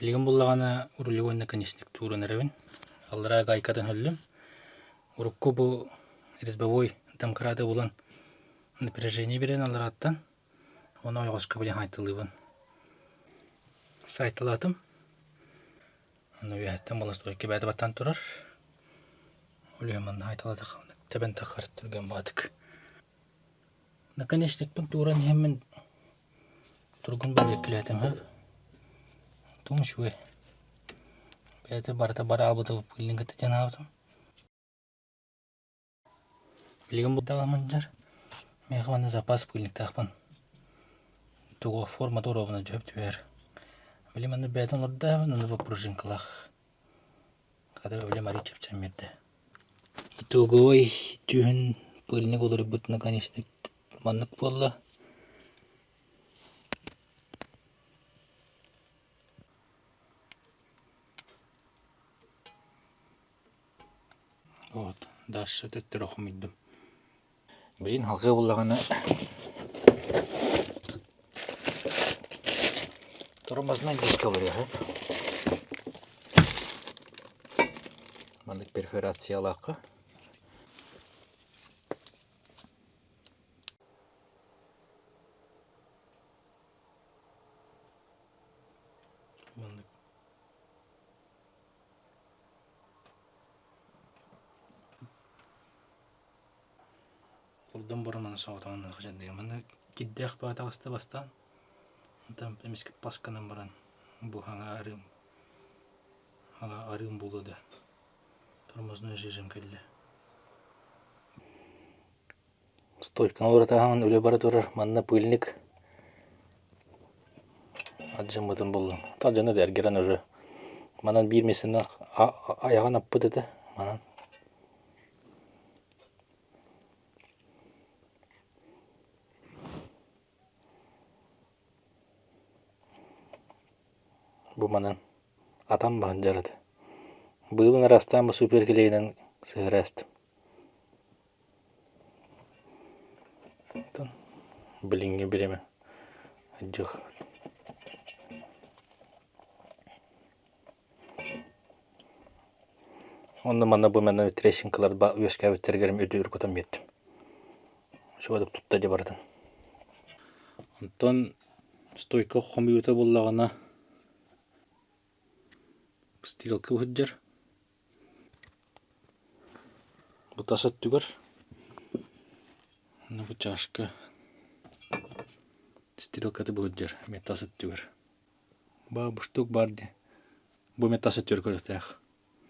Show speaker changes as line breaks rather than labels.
Билген буллагана рулевой наконечник турын эребин. Аллара гайкадан хөллüm. Урукку бу резьбовой домкраты булан напряжение берен аллараттан. Оны ойгоска билен айтылыбын. Сайтылатым. Оны уяттан була стойки бәді баттан турар. Улеман айтылады қауны. Тебен тақарып түрген бадык. Наконечникпен туран хеммен тургун бөлек келетім хөп. Тум шуе. Бәді барда бара абыды пыльника теден абыдым. Билген бұддаламын жар. Мехванды запас пыльник тақпын. Туға форма доровына жөп түбер. Білеманды бәдін ұрдавын, оны бұл пружинкалақ. Қада өлем ари чепчен берді. Итогой жүн пыльник олары бұт наконечник маннық болла. Вот, дальше төттір оқымайдым. Блин, халқы болағаны тормозной диско var ya. Mandık perforatsiya alaqı. Mandık. Buradan boramanı soğutanı қажет деген. Mandık giddeq bağdağısta bastan. Там эмеске пасканан баран бу хана арым булды. Тормозной режим келди. Стойка оратаган өле бара турар. Манна пыльник. Аджымытын булды. Таджаны да эргерен уже. Манан бирмесине аяган аппыды да. Манан. Bu manın atam banjarıdı. Bığılın arastan bu süperkileyden sığırastım. Bilinge bireme. Acık. Onda manna bu manna treşinkalar üyeske öttergerim ödüyor kutam yettim. Şu adıp tutta jabardan. Ondan stойка компьютер буллагана стрелка выходит. Вот асат түгер. На чашка. Стрелка ты выходит. Метасат түгер. Бабу штук барды. Бу метасат түгер көрөтөк.